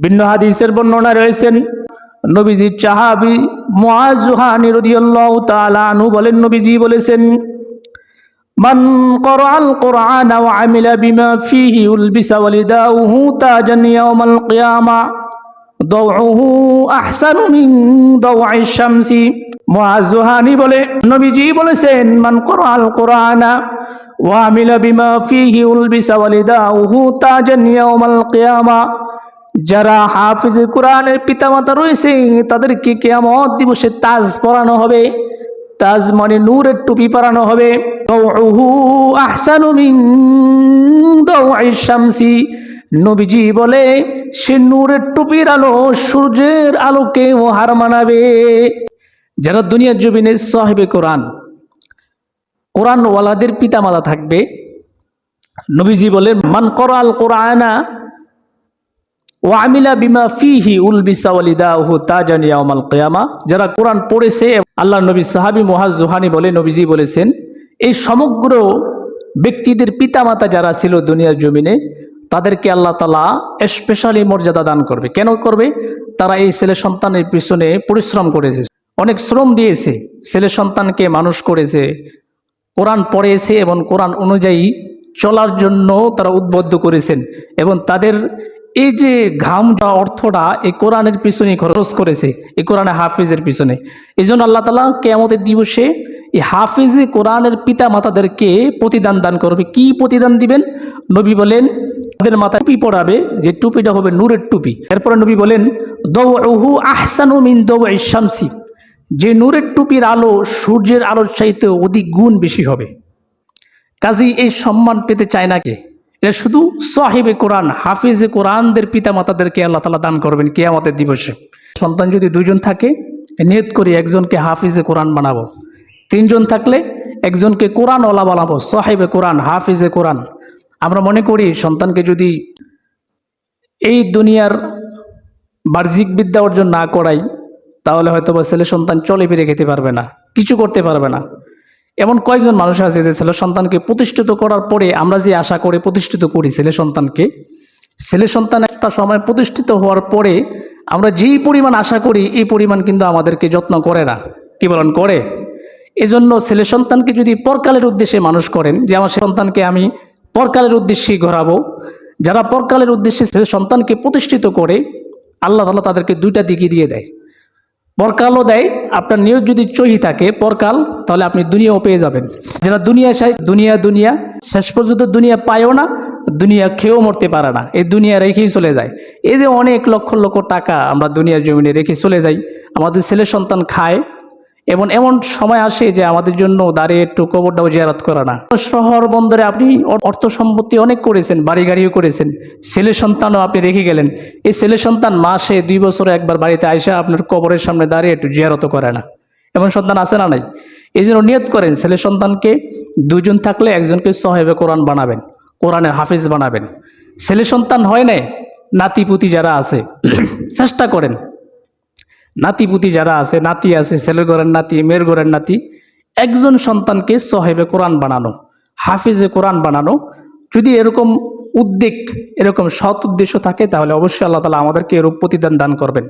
ভিন্ন হাদিসের বর্ণনা রয়েছেন নবীজির সাহাবী মুআয জুহানী রাদিয়াল্লাহু তাআলা আনহু বলেন, নবীজি বলেছেন, মান ক্বরাআল কুরআন ওয়া আমিলা বিমা ফীহি উলবিসা ওয়ালিদাউহু তাজান ইয়াউমাল কিয়ামা দাউহু আহসানু মিন দাউইশ শামসি। মুআয জুহানী বলে, নবীজি বলেছেন, মান ক্বরাআল কুরআনা ওয়া আমিলা বিমা ফীহি উলবিসা ওয়ালিদাউহু তাজান ইয়াউমাল কিয়ামা, যারা হাফিজ কোরআনের পিতামাতা রয়েছে তাদেরকে কিয়ামত দিবসে তাজ পরানো হবে। তাজ মানে নূরের টুপি পরানো হবে। দাউহু আহসানু মিন দাউইশ শামসি, নবীজি বলে সে নূরের টুপির আলো সূর্যের আলোকে হার মানাবে। যারা দুনিয়ার জমিনে সাহিবে কোরআন, কোরআনওয়ালাদের পিতামাতা থাকবে, নবীজি বলেন, মান ক্বরাআল কুরআনা ওয়া আমিলা বিমা ফীহি উলবিসা ওয়ালিদাউহু তাজান ইয়াউমাল কিয়ামা, যারা কোরআন পড়েছে। আল্লাহর নবী সাহাবী মুআয জুহানী বলে, নবীজি বলেছেন, এই সমগ্র ব্যক্তিদের পিতামাতা যারা ছিল দুনিয়ার জমিনে, তাদেরকে আল্লাহ তাআলা স্পেশালি মর্যাদা দান করবে। কেন করবে? তারা এই ছেলে সন্তানের পিছনে পরিশ্রম করেছে, অনেক শ্রম দিয়েছে, ছেলে সন্তানকে মানুষ করেছে, কোরআন পড়েছে এবং কোরআন অনুযায়ী চলার জন্য তারা উদ্বুদ্ধ করেছেন, এবং তাদের এই যে ঘাম অর্থটা এই কোরআনের পিছনে খরচ করেছে, এই কোরআনে হাফিজের পিছনে। এই জন্য আল্লাহ তাআলা কিয়ামতের দিবসে এই হাফিজে কোরআনের পিতা মাতাদেরকে প্রতিদান দান করবে। কি প্রতিদান দিবেন? নবী বলেন, তাদের মাথায় টুপি পরাবে, যে টুপিটা হবে নূরের টুপি। এরপরে নবী বলেন, দাউহু আহসানু মিন দাউইশ শামসি, যে নূরের টুপির আলো সূর্যের আলোর চাইতে অধিক গুণ বেশি হবে। কাজী এই সম্মান পেতে চায় না কে? এটা শুধু সাহিবে কোরআন, হাফিজে কোরআনদের পিতা মাতাদেরকে আল্লাহ তাআলা দান করবেন কিয়ামতের দিবসে। সন্তান যদি দুইজন থাকে, নিয়ত করি একজনকে হাফিজে কোরআন বানাবো, তিনজন থাকলে একজনকে কোরআনওয়ালা বানাবো, সাহিবে কোরআন, হাফিজে কোরআন। আমরা মনে করি সন্তানকে যদি এই দুনিয়ার বাহ্যিক বিদ্যা অর্জন না করাই, তাহলে হয়তো বা ছেলে সন্তান চলে ফিরে খেতে পারবে না, কিছু করতে পারবে না। এমন কয়েকজন মানুষ আছে যে ছেলে সন্তানকে প্রতিষ্ঠিত করার পরে আমরা যে আশা করে প্রতিষ্ঠিত করি ছেলে সন্তানকে, ছেলে সন্তান একটা সময় প্রতিষ্ঠিত হওয়ার পরে আমরা যেই পরিমাণ আশা করি এই পরিমাণ কিন্তু আমাদেরকে যত্ন করে না। কি বলেন? করে। এজন্য ছেলে সন্তানকে যদি পরকালের উদ্দেশ্যে মানুষ করেন, যে আমার সন্তানকে আমি পরকালের উদ্দেশ্যেই গড়াবো, যারা পরকালের উদ্দেশ্যে ছেলে সন্তানকে প্রতিষ্ঠিত করে, আল্লাহ তাআলা তাদেরকে দুইটা দিকই দিয়ে দেয়। পরকালও দেয়। আপনার নিয়ত যদি চহি থাকে পরকাল, তাহলে আপনি দুনিয়াও পেয়ে যাবেন। যারা দুনিয়া চাই, দুনিয়া শেষ পর্যন্ত দুনিয়া পায়ও না, দুনিয়া খেয়েও মরতে পারে না, এই দুনিয়া রেখেই চলে যায়। এই যে অনেক লক্ষ লক্ষ টাকা আমরা দুনিয়ার জমিনে রেখে চলে যাই, আমাদের ছেলে সন্তান খায়, এবং এমন সময় আসে যে আমাদের জন্য দাঁড়িয়ে একটু কবরটাও জিয়ারত করে না। শহর বন্দরে আপনি অর্থ সম্পত্তি অনেক করেছেন, বাড়ি গাড়িও করেছেন, ছেলে সন্তানও আপনি রেখে গেলেন। এই ছেলে সন্তান মাসে 2 বছরে একবার বাড়িতে আইসা আপনার কবরের সামনে দাঁড়িয়ে একটু জিয়ারত করে না। এমন সন্তান আছে না নাই? এই জন্য নিয়ত করেন ছেলে সন্তানকে দুইজন থাকলে একজনকে সাহিবে কোরআন বানাবেন, কোরআনের হাফিজ বানাবেন। ছেলে সন্তান হয় নাই, নাতিপুতি যারা আছে চেষ্টা করেন, নাতিপুতি যারা আছে, নাতি আছে, ছেলের ঘরের নাতি, মেয়ের ঘরের নাতি, একজন সন্তানকে সাহিবে কোরআন বানানো, হাফিজে কোরআন বানানো। যদি এরকম উদ্যোগ, এরকম সৎ উদ্দেশ্য থাকে, তাহলে অবশ্যই আল্লাহ তাআলা আমাদেরকে এরূপ প্রতিদান দান করবেন।